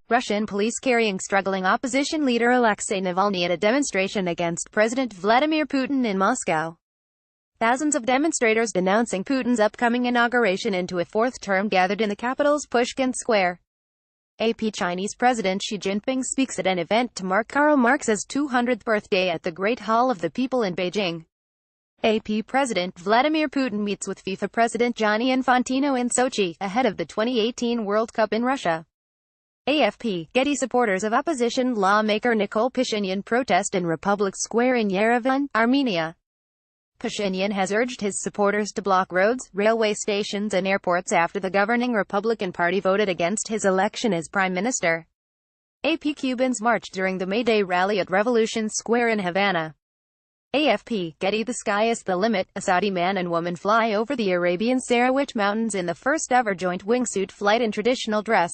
Russian police carrying struggling opposition leader Alexei Navalny at a demonstration against President Vladimir Putin in Moscow. Thousands of demonstrators denouncing Putin's upcoming inauguration into a fourth term gathered in the capital's Pushkin Square. AP Chinese President Xi Jinping speaks at an event to mark Karl Marx's 200th birthday at the Great Hall of the People in Beijing. AP President Vladimir Putin meets with FIFA President Gianni Infantino in Sochi, ahead of the 2018 World Cup in Russia. AFP, Getty supporters of opposition lawmaker Nikol Pashinyan protest in Republic Square in Yerevan, Armenia. Pashinyan has urged his supporters to block roads, railway stations and airports after the governing Republican Party voted against his election as prime minister. AP Cubans marched during the May Day rally at Revolution Square in Havana. AFP, Getty the sky is the limit, a Saudi man and woman fly over the Arabian Sarawak Mountains in the first ever joint wingsuit flight in traditional dress.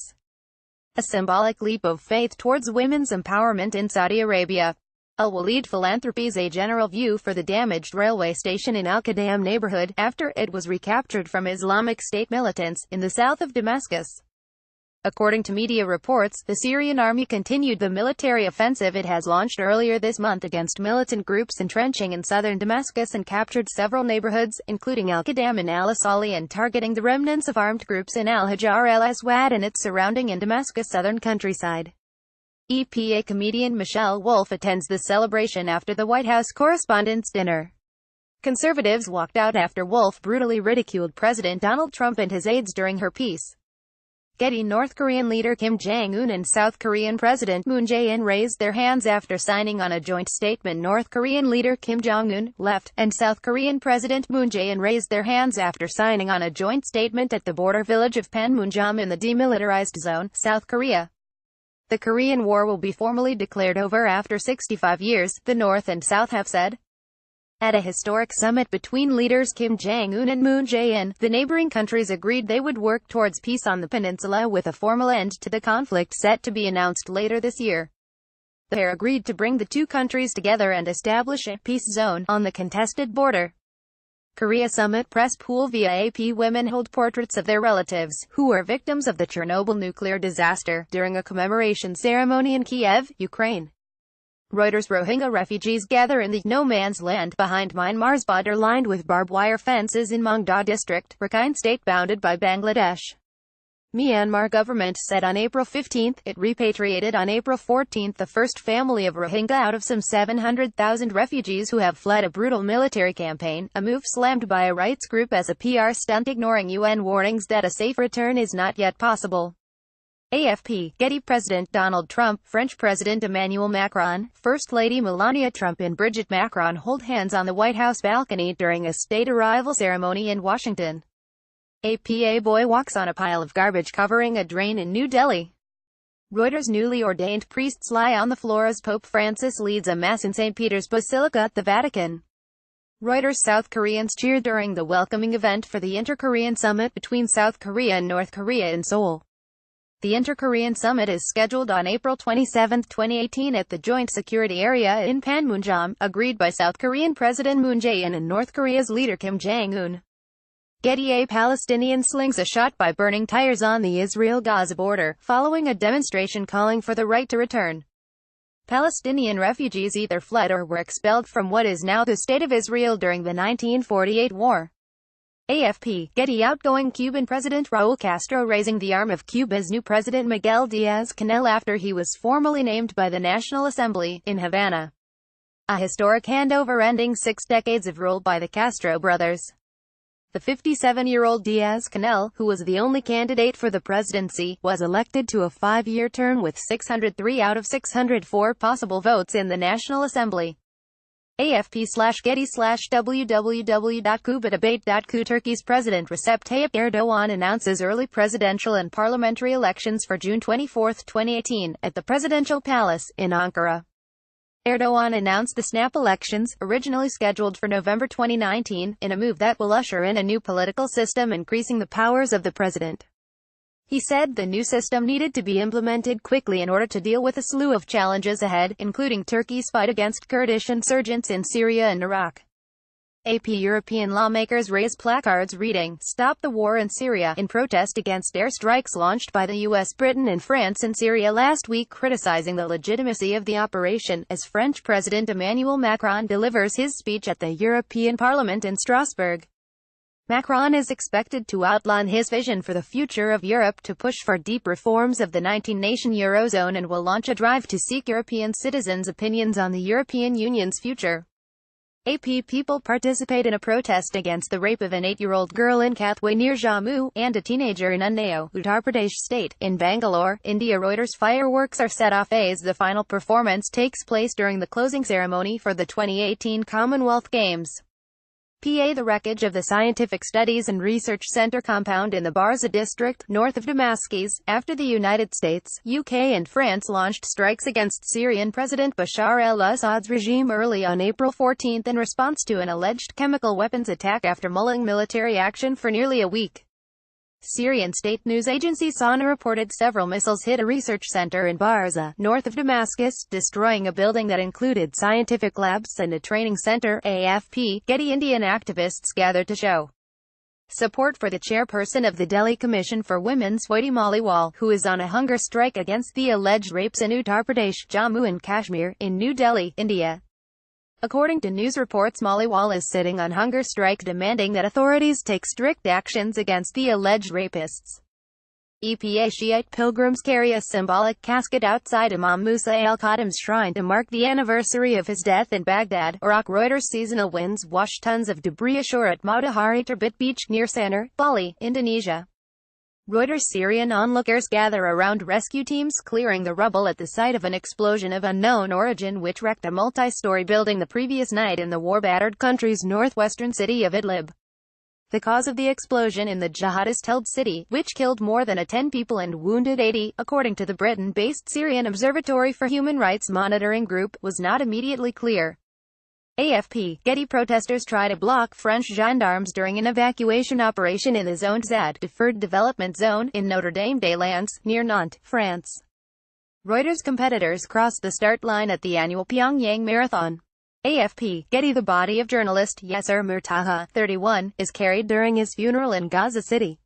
A symbolic leap of faith towards women's empowerment in Saudi Arabia. Al-Walid Philanthropies a general view for the damaged railway station in Al-Qadam neighborhood, after it was recaptured from Islamic State militants, in the south of Damascus. According to media reports, the Syrian army continued the military offensive it has launched earlier this month against militant groups entrenching in southern Damascus and captured several neighborhoods, including Al-Qadam and Al-Asali, and targeting the remnants of armed groups in Al-Hajar al-Aswad and its surrounding in Damascus' southern countryside. EPA comedian Michelle Wolf attends the celebration after the White House Correspondents' Dinner. Conservatives walked out after Wolf brutally ridiculed President Donald Trump and his aides during her piece. Getty North Korean leader Kim Jong-un and South Korean President Moon Jae-in raised their hands after signing on a joint statement. North Korean leader Kim Jong-un, left, and South Korean President Moon Jae-in raised their hands after signing on a joint statement at the border village of Panmunjom in the demilitarized zone, South Korea. The Korean War will be formally declared over after 65 years, the North and South have said. At a historic summit between leaders Kim Jong-un and Moon Jae-in, the neighboring countries agreed they would work towards peace on the peninsula with a formal end to the conflict set to be announced later this year. The pair agreed to bring the two countries together and establish a peace zone on the contested border. Korea Summit press pool via AP women hold portraits of their relatives, who were victims of the Chernobyl nuclear disaster, during a commemoration ceremony in Kiev, Ukraine. Reuters Rohingya refugees gather in the no-man's land behind Myanmar's border lined with barbed wire fences in Mongda district, Rakhine state bounded by Bangladesh. Myanmar government said on April 15 it repatriated on April 14 the first family of Rohingya out of some 700,000 refugees who have fled a brutal military campaign, a move slammed by a rights group as a PR stunt ignoring UN warnings that a safe return is not yet possible. AFP, Getty President Donald Trump, French President Emmanuel Macron, First Lady Melania Trump and Brigitte Macron hold hands on the White House balcony during a state arrival ceremony in Washington. A boy walks on a pile of garbage covering a drain in New Delhi. Reuters newly ordained priests lie on the floor as Pope Francis leads a mass in St. Peter's Basilica at the Vatican. Reuters South Koreans cheer during the welcoming event for the Inter-Korean Summit between South Korea and North Korea in Seoul. The Inter-Korean Summit is scheduled on April 27, 2018 at the Joint Security Area in Panmunjom, agreed by South Korean President Moon Jae-in and North Korea's leader Kim Jong-un. Getty a Palestinian slings a shot by burning tires on the Israel-Gaza border, following a demonstration calling for the right to return. Palestinian refugees either fled or were expelled from what is now the State of Israel during the 1948 war. AFP, Getty outgoing Cuban President Raúl Castro raising the arm of Cuba's new President Miguel Díaz-Canel after he was formally named by the National Assembly, in Havana. A historic handover ending 6 decades of rule by the Castro brothers. The 57-year-old Díaz-Canel, who was the only candidate for the presidency, was elected to a 5-year term with 603 out of 604 possible votes in the National Assembly. AFP/Getty/www.kubadebate.cu Turkey's President Recep Tayyip Erdoğan announces early presidential and parliamentary elections for June 24, 2018, at the Presidential Palace, in Ankara. Erdoğan announced the snap elections, originally scheduled for November 2019, in a move that will usher in a new political system increasing the powers of the president. He said the new system needed to be implemented quickly in order to deal with a slew of challenges ahead, including Turkey's fight against Kurdish insurgents in Syria and Iraq. AP European lawmakers raise placards reading, "Stop the War in Syria," in protest against airstrikes launched by the US, Britain and France in Syria last week, criticizing the legitimacy of the operation, as French President Emmanuel Macron delivers his speech at the European Parliament in Strasbourg. Macron is expected to outline his vision for the future of Europe, to push for deep reforms of the 19-nation Eurozone, and will launch a drive to seek European citizens' opinions on the European Union's future. AP people participate in a protest against the rape of an 8-year-old girl in Kathway near Jammu, and a teenager in Unnao, Uttar Pradesh state, in Bangalore, India. Reuters. Fireworks are set off as the final performance takes place during the closing ceremony for the 2018 Commonwealth Games. The wreckage of the Scientific Studies and Research Center compound in the Barza district, north of Damascus, after the United States, UK and France launched strikes against Syrian President Bashar al-Assad's regime early on April 14 in response to an alleged chemical weapons attack after mulling military action for nearly a week. Syrian state news agency SANA reported several missiles hit a research center in Barza, north of Damascus, destroying a building that included scientific labs and a training center. AFP. Getty. Indian activists gathered to show support for the chairperson of the Delhi Commission for Women, Swati Maliwal, who is on a hunger strike against the alleged rapes in Uttar Pradesh, Jammu and Kashmir, in New Delhi, India. According to news reports, Maliwal is sitting on hunger strike, demanding that authorities take strict actions against the alleged rapists. EPA. Shiite pilgrims carry a symbolic casket outside Imam Musa al-Khatam's shrine to mark the anniversary of his death in Baghdad, Iraq. Reuters. Seasonal winds wash tons of debris ashore at Matahari Turbit Beach, near Sanur, Bali, Indonesia. Reuters. Syrian onlookers gather around rescue teams clearing the rubble at the site of an explosion of unknown origin which wrecked a multi-story building the previous night in the war-battered country's northwestern city of Idlib. The cause of the explosion in the jihadist-held city, which killed more than 10 people and wounded 80, according to the Britain-based Syrian Observatory for Human Rights Monitoring Group, was not immediately clear. AFP. Getty. Protesters try to block French gendarmes during an evacuation operation in the Zone Z Deferred Development Zone in Notre-Dame-des-Landes, near Nantes, France. Reuters. Competitors crossed the start line at the annual Pyongyang Marathon. AFP. Getty. The body of journalist Yasser Murtaha, 31, is carried during his funeral in Gaza City.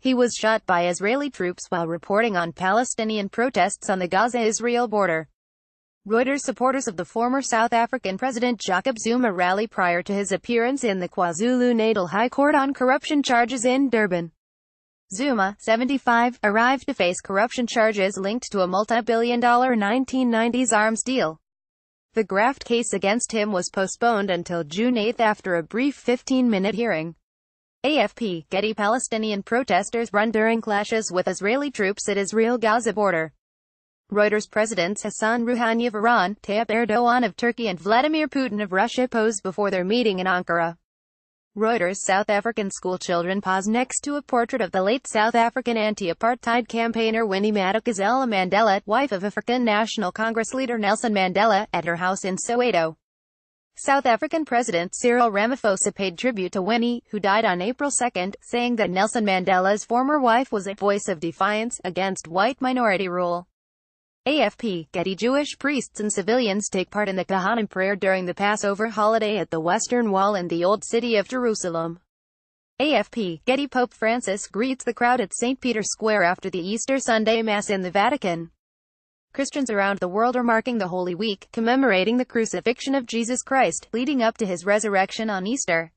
He was shot by Israeli troops while reporting on Palestinian protests on the Gaza-Israel border. Reuters. Supporters of the former South African President Jacob Zuma rally prior to his appearance in the KwaZulu-Natal High Court on corruption charges in Durban. Zuma, 75, arrived to face corruption charges linked to a multi-billion-dollar 1990s arms deal. The graft case against him was postponed until June 8 after a brief 15-minute hearing. AFP. Getty. Palestinian protesters run during clashes with Israeli troops at Israel-Gaza border. Reuters. Presidents Hassan Rouhani of Iran, Tayyip Erdogan of Turkey and Vladimir Putin of Russia pose before their meeting in Ankara. Reuters. South African schoolchildren pause next to a portrait of the late South African anti-apartheid campaigner Winnie Madikizela Mandela, wife of African National Congress leader Nelson Mandela, at her house in Soweto. South African President Cyril Ramaphosa paid tribute to Winnie, who died on April 2, saying that Nelson Mandela's former wife was a voice of defiance against white minority rule. AFP. Getty. Jewish priests and civilians take part in the Kohanim prayer during the Passover holiday at the Western Wall in the Old City of Jerusalem. AFP. Getty. Pope Francis greets the crowd at St. Peter's Square after the Easter Sunday Mass in the Vatican. Christians around the world are marking the Holy Week, commemorating the crucifixion of Jesus Christ, leading up to his resurrection on Easter.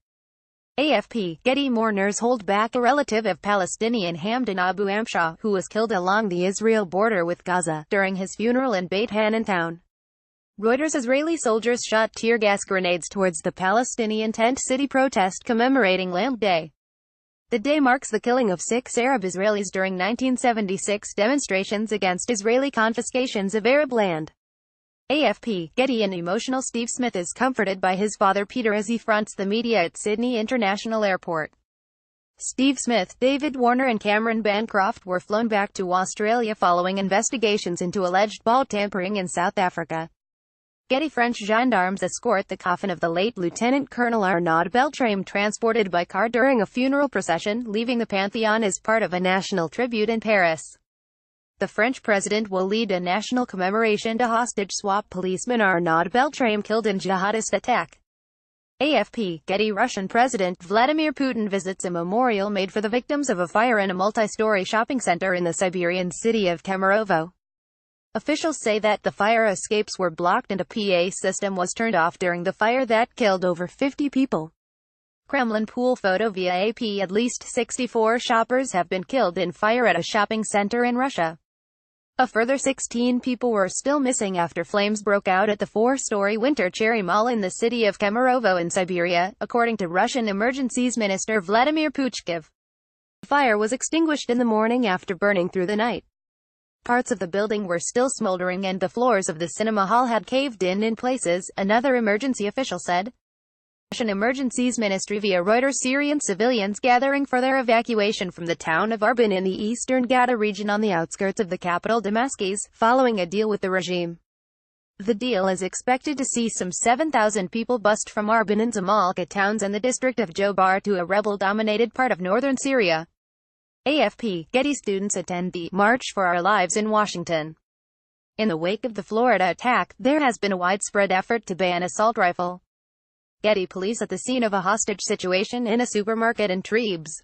AFP. Getty. Mourners hold back a relative of Palestinian Hamdan Abu Amshah, who was killed along the Israel border with Gaza, during his funeral in Beit Hanan town. Reuters. Israeli soldiers shot tear gas grenades towards the Palestinian tent city protest commemorating Land Day. The day marks the killing of 6 Arab Israelis during 1976 demonstrations against Israeli confiscations of Arab land. AFP. Getty. An emotional Steve Smith is comforted by his father Peter as he fronts the media at Sydney International Airport. Steve Smith, David Warner and Cameron Bancroft were flown back to Australia following investigations into alleged ball tampering in South Africa. Getty. French gendarmes escort the coffin of the late Lieutenant Colonel Arnaud Beltrame transported by car during a funeral procession, leaving the Pantheon as part of a national tribute in Paris. The French president will lead a national commemoration to hostage-swap policeman Arnaud Beltrame killed in jihadist attack. AFP, Getty. Russian President Vladimir Putin visits a memorial made for the victims of a fire in a multi-story shopping center in the Siberian city of Kemerovo. Officials say that the fire escapes were blocked and a PA system was turned off during the fire that killed over 50 people. Kremlin pool photo via AP. At least 64 shoppers have been killed in fire at a shopping center in Russia. A further 16 people were still missing after flames broke out at the 4-story Winter Cherry Mall in the city of Kemerovo in Siberia, according to Russian Emergencies Minister Vladimir Puchkov. The fire was extinguished in the morning after burning through the night. Parts of the building were still smoldering and the floors of the cinema hall had caved in places, another emergency official said. Russian Emergencies Ministry via Reuters. Syrian civilians gathering for their evacuation from the town of Arban in the eastern Ghouta region on the outskirts of the capital Damascus, following a deal with the regime. The deal is expected to see some 7,000 people bust from Arban and Zamalka towns and the district of Jobar to a rebel-dominated part of northern Syria. AFP, Getty. Students attend the March for Our Lives in Washington. In the wake of the Florida attack, there has been a widespread effort to ban assault rifle. Getty. Police at the scene of a hostage situation in a supermarket in Trebes.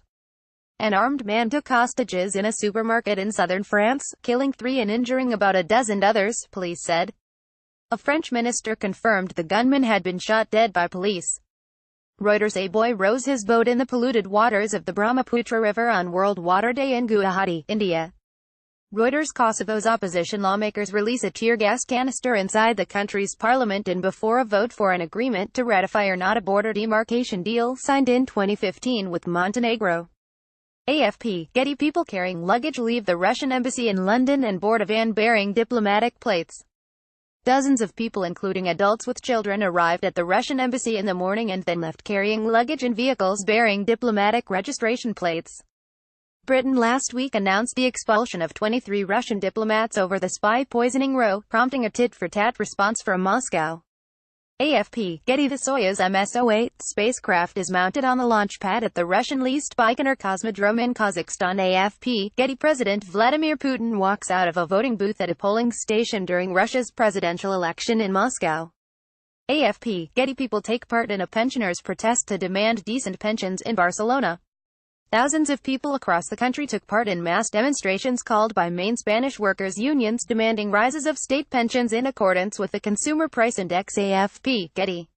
An armed man took hostages in a supermarket in southern France, killing 3 and injuring about a dozen others, police said. A French minister confirmed the gunman had been shot dead by police. Reuters. A boy rows his boat in the polluted waters of the Brahmaputra River on World Water Day in Guwahati, India. Reuters. Kosovo's opposition lawmakers release a tear gas canister inside the country's parliament in before a vote for an agreement to ratify or not a border demarcation deal signed in 2015 with Montenegro. AFP, Getty. People carrying luggage leave the Russian embassy in London and board a van bearing diplomatic plates. Dozens of people including adults with children arrived at the Russian embassy in the morning and then left carrying luggage in vehicles bearing diplomatic registration plates. Britain last week announced the expulsion of 23 Russian diplomats over the spy poisoning row, prompting a tit-for-tat response from Moscow. AFP, Getty. The Soyuz MS-08 spacecraft is mounted on the launch pad at the Russian-leased Baikonur Cosmodrome in Kazakhstan. AFP, Getty. President Vladimir Putin walks out of a voting booth at a polling station during Russia's presidential election in Moscow. AFP, Getty. People take part in a pensioners' protest to demand decent pensions in Barcelona. Thousands of people across the country took part in mass demonstrations called by main Spanish workers' unions demanding rises of state pensions in accordance with the Consumer Price Index. AFP, Getty.